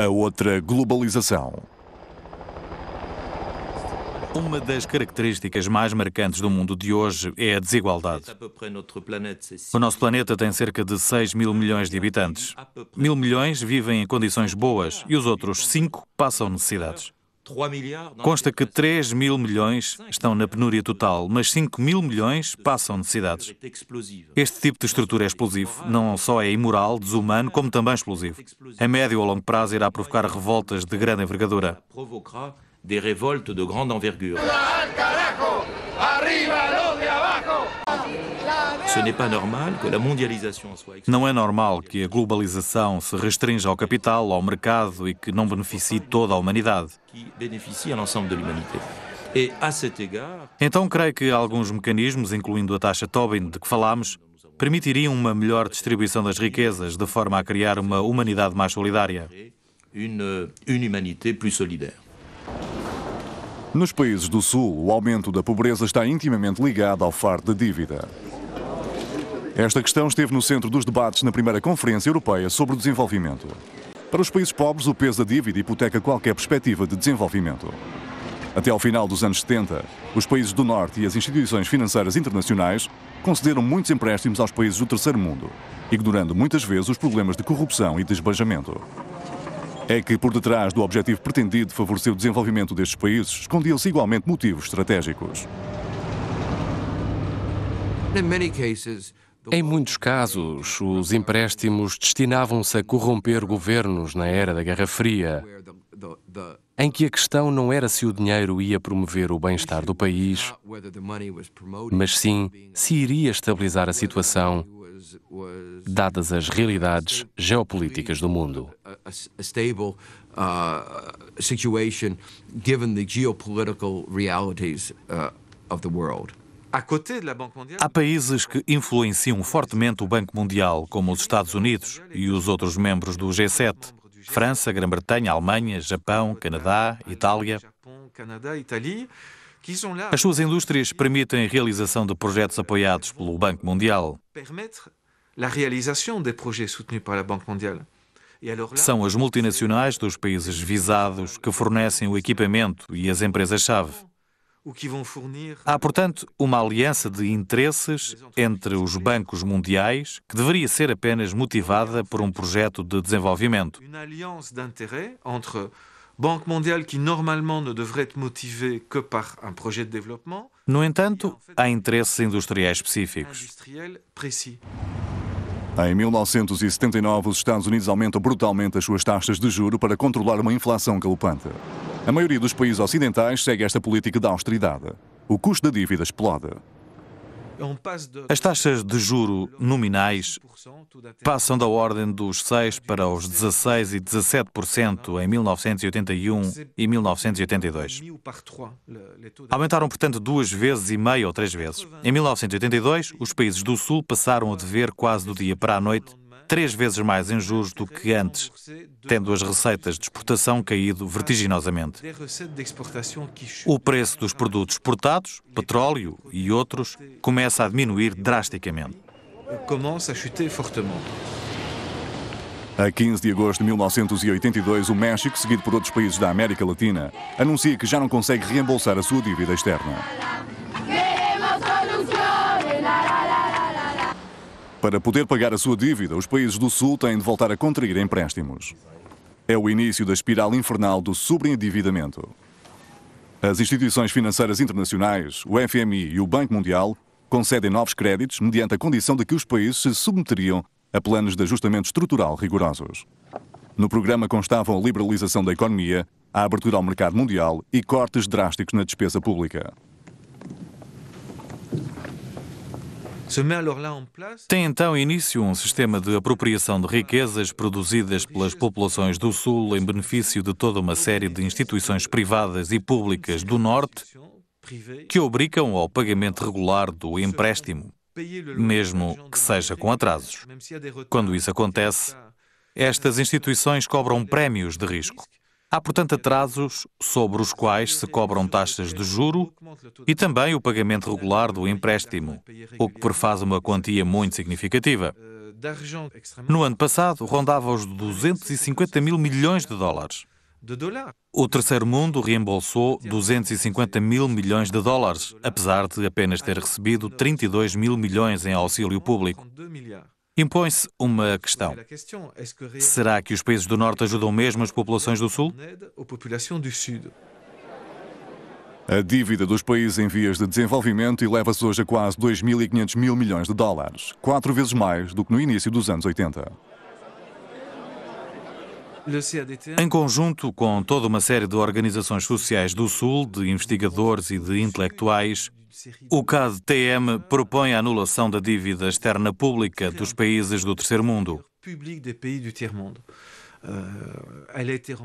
A outra globalização. Uma das características mais marcantes do mundo de hoje é a desigualdade. O nosso planeta tem cerca de 6 mil milhões de habitantes. 1.000 milhões vivem em condições boas e os outros 5 passam necessidades. Consta que 3 mil milhões estão na penúria total, mas 5 mil milhões passam necessidades. Este tipo de estrutura é explosivo. Não só é imoral, desumano, como também explosivo. A médio ou longo prazo irá provocar revoltas de grande envergadura. Des révoltes de grande envergure. Ce n'est pas normal que la mondialisation soit... Não é normal que a globalização se restrinja ao capital, ao mercado e que não beneficie toda a humanidade. qui bénéficie à l'ensemble de l'humanité. Et à cet égard, Então creio que alguns mecanismos, incluindo a taxa Tobin de que falámos, permitiriam uma melhor distribuição das riquezas, de forma a criar uma humanidade mais solidária. une humanité plus solidaire. Nos países do Sul, o aumento da pobreza está intimamente ligado ao fardo de dívida. Esta questão esteve no centro dos debates na primeira Conferência Europeia sobre o Desenvolvimento. Para os países pobres, o peso da dívida hipoteca qualquer perspectiva de desenvolvimento. Até ao final dos anos 70, os países do Norte e as instituições financeiras internacionais concederam muitos empréstimos aos países do Terceiro Mundo, ignorando muitas vezes os problemas de corrupção e desbanjamento. É que, por detrás do objetivo pretendido de favorecer o desenvolvimento destes países, escondiam-se igualmente motivos estratégicos. Em muitos casos, os empréstimos destinavam-se a corromper governos na era da Guerra Fria, em que a questão não era se o dinheiro ia promover o bem-estar do país, mas sim se iria estabilizar a situação, dadas as realidades geopolíticas do mundo. Situation given the geopolitical realities of the world. Há países que influenciam fortemente o Banco Mundial, como os Estados Unidos e os outros membros do G7. França, Grã-Bretanha, Alemanha, Japão, Canadá, Itália. As suas indústrias permitem a realização de projetos apoiados pelo Banco Mundial. São as multinacionais dos países visados que fornecem o equipamento e as empresas-chave. Há, portanto, uma aliança de interesses entre os bancos mundiais que deveria ser apenas motivada por um projeto de desenvolvimento. Une alliance d'intérêts entre Banque mondiale qui normalement ne devrait être motivée que par un projet de développement No entanto, há interesses industriais específicos. industriel précis. Em 1979, os Estados Unidos aumentam brutalmente as suas taxas de juro para controlar uma inflação galopante. A maioria dos países ocidentais segue esta política de austeridade. O custo da dívida explode. On passe de As taxas de juro nominais 10% taux d'intérêt passam da ordem dos 6% para os 16% e 17% em 1981 e 1982. mis ou par 3 les taux Aumentaram, portanto, 2,5 ou 3 vezes. Em 1982, os países do Sul passaram a dever quase do dia para a noite 3 vezes mais em juros do que antes, tendo as receitas de exportação caído vertiginosamente. des recettes d'exportation qui chutent. O preço dos produtos exportados, petróleo e outros, começa a diminuir drasticamente. Commence à chuter fortement. A 15 de agosto de 1982, o México, seguido por outros países da América Latina, anuncia que já não consegue reembolsar a sua dívida externa. Para poder pagar a sua dívida, os países do Sul têm de voltar a contrair empréstimos. É o início da espiral infernal do sobreendividamento. As instituições financeiras internacionais, o FMI e o Banco Mundial, concedem novos créditos mediante a condição de que os países se submeteriam a planos de ajustamento estrutural rigorosos. No programa constavam a liberalização da economia, a abertura ao mercado mundial e cortes drásticos na despesa pública. Se met alors là en place Tem então início um sistema de apropriação de riquezas produzidas pelas populações do Sul em benefício de toda uma série de instituições privadas e públicas do Norte privé que obrigam ao pagamento regular do empréstimo, payer le mesmo que seja com atrasos. même s'il y a des retards. Quando isso acontece, estas instituições cobram prémios de risco. Há, portanto, atrasos sobre os quais se cobram taxas de juro e também o pagamento regular do empréstimo, o que prefaz uma quantia muito significativa. No ano passado, rondava os 250 mil milhões de dólares. O terceiro mundo reembolsou 250 mil milhões de dólares, apesar de apenas ter recebido 32 mil milhões em auxílio público. Impõe-se uma questão. Será que os países do Norte ajudam mesmo as populações do Sul? A dívida dos países em vias de desenvolvimento eleva-se hoje a quase 2.500 mil milhões de dólares, 4 vezes mais do que no início dos anos 80. Em conjunto com toda uma série de organizações sociais do Sul, de investigadores e de intelectuais, o CAD-TM propõe a anulação da dívida externa pública dos países do terceiro mundo.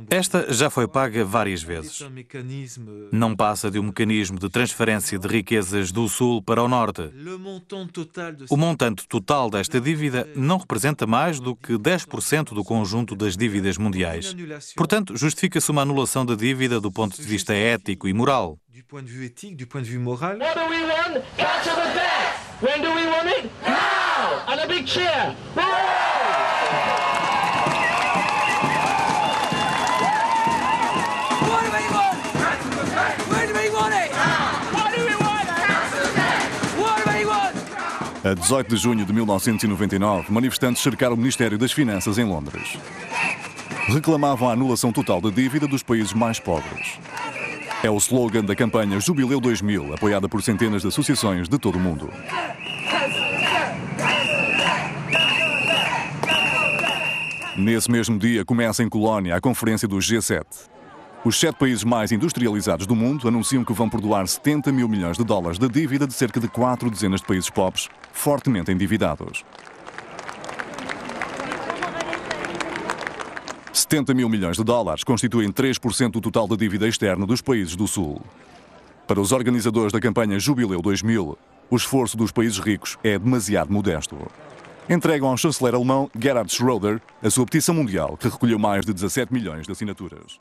Esta já foi paga várias vezes. Não passa de um mecanismo de transferência de riquezas do Sul para o Norte. O montante total desta dívida não representa mais do que 10% do conjunto das dívidas mundiais. Portanto, justifica-se uma anulação da dívida do ponto de vista ético e moral. A 18 de junho de 1999, manifestantes cercaram o Ministério das Finanças em Londres. Reclamavam a anulação total da dívida dos países mais pobres. É o slogan da campanha Jubileu 2000, apoiada por centenas de associações de todo o mundo. Nesse mesmo dia, começa em Colónia a conferência do G7. Os 7 países mais industrializados do mundo anunciam que vão perdoar 70 mil milhões de dólares da dívida de cerca de 4 dezenas de países pobres, fortemente endividados. 70 mil milhões de dólares constituem 3% do total da dívida externa dos países do Sul. Para os organizadores da campanha Jubileu 2000, o esforço dos países ricos é demasiado modesto. Entregam ao chanceler alemão Gerhard Schröder a sua petição mundial, que recolheu mais de 17 milhões de assinaturas.